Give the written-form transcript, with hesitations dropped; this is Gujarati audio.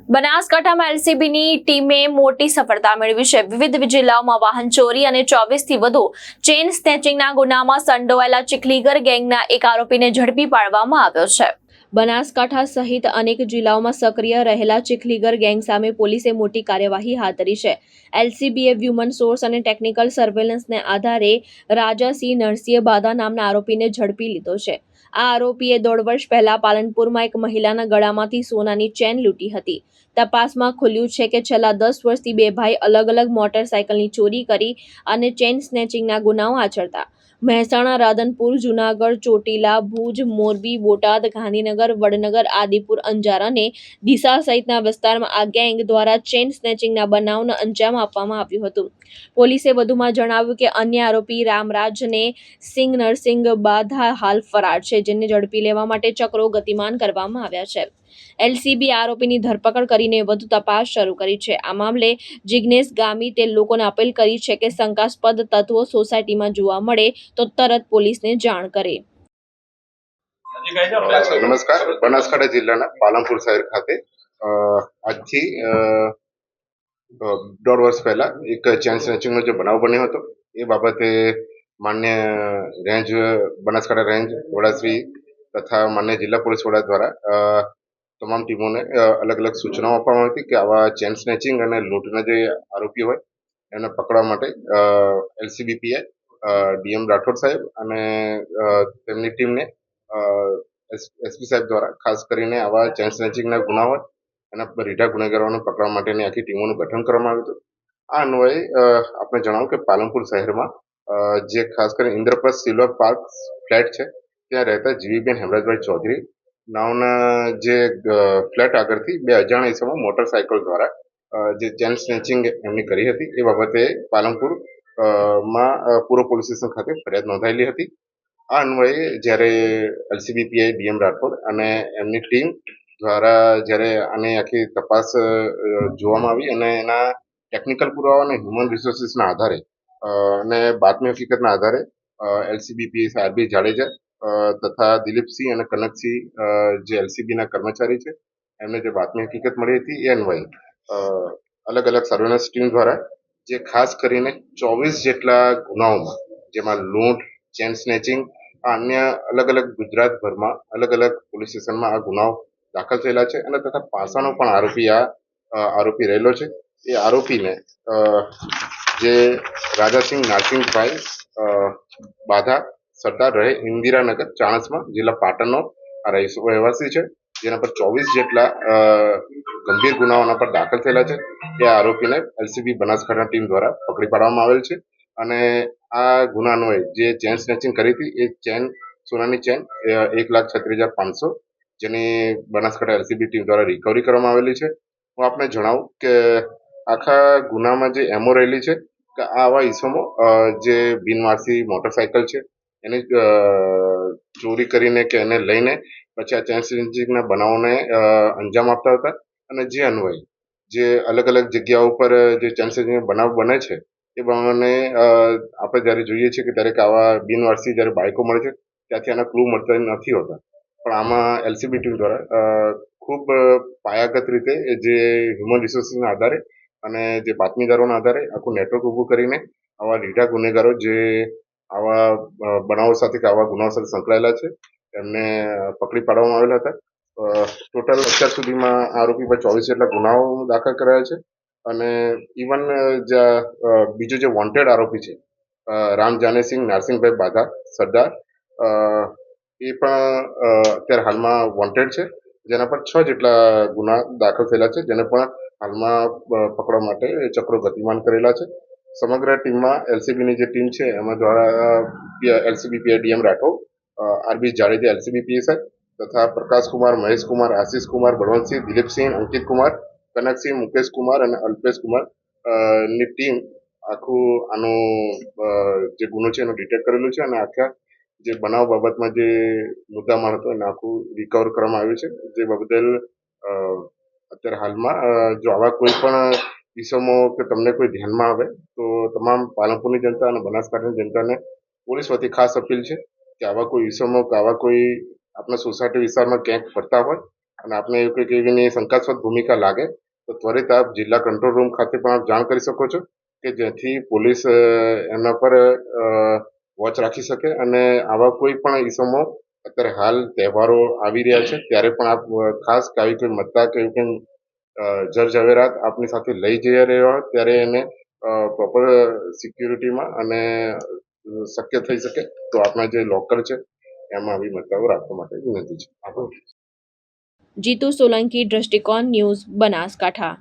બનાસકાંઠામાં એલસીબીની ટીમે મોટી સફળતા મેળવી છે। વિવિધ જિલ્લાઓમાં વાહન ચોરી અને 24થી વધુ ચેઇન સ્નેચિંગના ગુનામાં સંડોવાયેલા ચીખલીગર ગેંગના એક આરોપીને ઝડપી પાડવામાં આવ્યો છે। બનાસકાંઠા સહિત અનેક જિલ્લાઓમાં સક્રિય રહેલા ચીખલીગર ગેંગ સામે પોલીસે મોટી કાર્યવાહી હાથ ધરી છે। એલસીબીએ હ્યુમન સોર્સ અને ટેકનિકલ સર્વેલન્સને આધારે રાજાસિંહ નરસિંહ બાધા નામના આરોપીને ઝડપી લીધો છે। આ આરોપીએ 1.5 વર્ષ પહેલા પાલનપુરમાં એક મહિલાના ગળામાંથી સોનાની ચેન લૂંટી હતી। તપાસમાં ખુલ્યું છે કે છેલ્લા 10 વર્ષથી બે ભાઈ અલગ અલગ મોટરસાયકલની ચોરી કરી અને ચેઇન સ્નેચિંગના ગુનાઓ આચરતા। મહેસાણા, રાધનપુર, જૂનાગઢ, ચોટીલા, ભુજ, મોરબી, બોટાદ, ગાંધીનગર, વડનગર, આદિપુર, અંજાર અને ડીસા સહિતના વિસ્તારમાં આ ગેંગ દ્વારા ચેઇન સ્નેચિંગના બનાવને અંજામ આપવામાં આવ્યું હતું। પોલીસે વધુમાં જણાવ્યું કે અન્ય આરોપી રામરાજને સિંહ નરસિંહ બાધા હાલ ફરાર છે, જેને ઝડપી લેવા માટે ચક્રો ગતિમાન કરવામાં આવ્યા છે। એલસીબી આરોપીની ધરપકડ કરીને વધુ તપાસ શરૂ કરી છે। આ મામલે જિગ્નેશ ગામિતે લોકોને અપીલ કરી છે કે શંકાસ્પદ તત્વો સોસાયટીમાં જોવા મળે તો તરત પોલીસને જાણ કરે। નમસ્કાર, બનાસકાંઠા જિલ્લાના પાલનપુર શહેર ખાતે આજથી 1.5 વર્ષ પહેલા એક ચેન સ્નેચિંગનો જે બનાવ બન્યો હતો એ બાબતે માન્ય રેન્જ બનાસકાંઠા રેન્જ વડાશ્રી તથા માન્ય જિલ્લા પોલીસ વડા દ્વારા તમામ ટીમોને અલગ અલગ સૂચનાઓ આપવામાં હતી કે આવા ચેન સ્નેચિંગ અને લૂંટના જે આરોપીઓ હોય એને પકડવા માટે એલસીબી પીઆઈ ડીએમ રાઠોડ સાહેબ અને તેમની ટીમને એસપી સાહેબ દ્વારા ખાસ કરીને આવા ચેન સ્નેચિંગના ગુના હોય એના રીઢા ગુનેગારોને પકડવા માટેની આખી ટીમોનું ગઠન કરવામાં આવ્યું હતું। આ અન્વયે આપણે જણાવ્યું કે પાલનપુર શહેરમાં જે ખાસ કરીને ઇન્દ્રપ્રસ્થ સિલ્વર પાર્ક ફ્લેટ છે ત્યાં રહેતા જીવીબેન હેમરાજભાઈ ચૌધરી નામના જે ફ્લેટ આગળથી બે અજાણ્યા ઇસમો મોટરસાયકલ દ્વારા જે ચેન સ્નેચિંગ એમની કરી હતી એ બાબતે પાલનપુર માં પૂર્વ પોલીસ સ્ટેશન ખાતે ફરિયાદ નોંધાયેલી હતી। આ અન્વયે જ્યારે એલસીબી પીઆઈ ડીએમ રાઠોડ અને એમની ટીમ દ્વારા જ્યારે આની આખી તપાસ જોવામાં આવી અને એના ટેકનિકલ પુરાવા અને હ્યુમન રિસોર્સિસના આધારે અને બાતમી હકીકતના આધારે એલસીબી પીઆઈ આરબી જાડેજા તથા દિલીપસિંહ અને કનકસિંહ જે એલસીબીના કર્મચારી છે એમને જે બાતમી હકીકત મળી હતી એ અન્વયે અલગ અલગ સર્વેલન્સ ટીમ દ્વારા જે ખાસ કરીને 24 જેટલા ગુનાઓમાં જેમાં લૂંટ, ચેન સ્નેચિંગ અન્ય અલગ અલગ ગુજરાતભરમાં અલગ અલગ પોલીસ સ્ટેશનમાં આ ગુનાઓ દાખલ થયેલા છે અને તથા પાસાનો પણ આરોપી રહેલો છે। એ આરોપીને જે રાજાસિંહ નારસિંહભાઈ બાધા સરદાર રહે ઇન્દિરાનગર ચાણસ્મા જિલ્લા પાટણનો રહેવાસી છે, જેના પર 24 જેટલા ગંભીર ગુનાઓના પર દાખલ થયેલા છે। એ આરોપીને એલસીબી બનાસકાંઠા ટીમ દ્વારા પકડી પાડવામાં આવેલ છે અને આ ગુનાનો જે ચેન સ્નેચિંગ કરી હતી એ સોનાની ચેન 1,36,500 જેની બનાસકાંઠા એલસીબી ટીમ દ્વારા રિકવરી કરવામાં આવેલી છે। હું આપને જણાવું કે આખા ગુનામાં જે એમો રહેલી છે કે આવા ઈસમો જે બિનવારસી મોટરસાયકલ છે એની ચોરી કરીને કે એને લઈને પછી આ ચેન સ્નેચિંગના બનાવોને અંજામ આપતા હતા અને જે અન્વયે જે અલગ અલગ જગ્યાઓ પર જે ચેન સ્નેચિંગના બનાવ બને છે એ પ્રમાણે આપણે જ્યારે જોઈએ છીએ કે દરેક આવા બિનવારસી જ્યારે બાઇકો મળે છે ત્યાંથી આના ક્લુ મળતા નથી હોતા, પણ આમાં એલસીબી ટીમ દ્વારા ખૂબ પાયાગત રીતે જે હ્યુમન રિસોર્સિસના આધારે અને જે બાતમીદારોના આધારે આખું નેટવર્ક ઊભું કરીને આવા રીઢા ગુનેગારો જે આવા બનાવો સાથે કે આવા ગુનાઓ સાથે સંકળાયેલા છે એમને પકડી પાડવામાં આવેલા હતા। ટોટલ અત્યાર સુધીમાં આરોપી પર 24 જેટલા ગુનાઓ દાખલ કરાયા છે અને ઇવન બીજો જે વોન્ટેડ આરોપી છે રામ જાનેસિંહ નારસિંહભાઈ બાધા સરદાર એ પણ અત્યારે હાલમાં વોન્ટેડ છે, જેના પર 6 જેટલા ગુના દાખલ થયેલા છે, જેને પણ હાલમાં પકડવા માટે ચક્રો ગતિમાન કરેલા છે। સમગ્ર ટીમમાં એલસીબીની જે ટીમ છે એમાં દ્વારા LCB PI DM Rathod, RB Jadeja LCB PSI તથા પ્રકાશકુમાર, મહેશકુમાર, આશિષકુમાર, બળવંતસિંહ, દિલીપસિંહ, અંકિતકુમાર, કનકસિંહ, મુકેશકુમાર અને અલ્પેશકુમાર ની ટીમ આખું આનું જે ગુનો છે એનું ડિટેક્ટ કરેલું છે અને આખા જે બનાવ બાબતમાં જે મુદ્દામાલ હતો એને આખું રિકવર કરવામાં આવ્યું છે, જે બદલ અત્યારે હાલમાં જો આવા કોઈ પણ કિસ્સાઓ કે તમને કોઈ ધ્યાનમાં આવે તો તમામ પાલનપુરની જનતા અને બનાસકાંઠાની જનતાને પોલીસ વતી ખાસ અપીલ છે કે આવા કોઈ ઇસમો કે આવા કોઈ આપણા સોસાયટી વિસ્તારમાં ક્યાંક ફરતા હોય અને આપને એવું કંઈક એવી શંકાસ્પદ ભૂમિકા લાગે તો ત્વરિત આપ જિલ્લા કંટ્રોલ રૂમ ખાતે પણ આપ જાણ કરી શકો છો કે જેથી પોલીસ એમના પર વોચ રાખી શકે અને આવા કોઈ પણ ઇસમો અત્યારે હાલ તહેવારો આવી રહ્યા છે ત્યારે પણ આપ ખાસ આવી કોઈ મતદાર કે એવું કંઈ જર ઝવેરાત આપની સાથે લઈ જઈ રહ્યા હોય ત્યારે એને પ્રોપર સિક્યુરિટીમાં અને શક્ય થઈ શકે તો આપણા જે લોકર છે એમાં આવી મતદારો રાખવા માટે વિનંતી છે. આભાર. જીતુ સોલંકી, દ્રષ્ટિકોણ ન્યૂઝ, બનાસકાંઠા.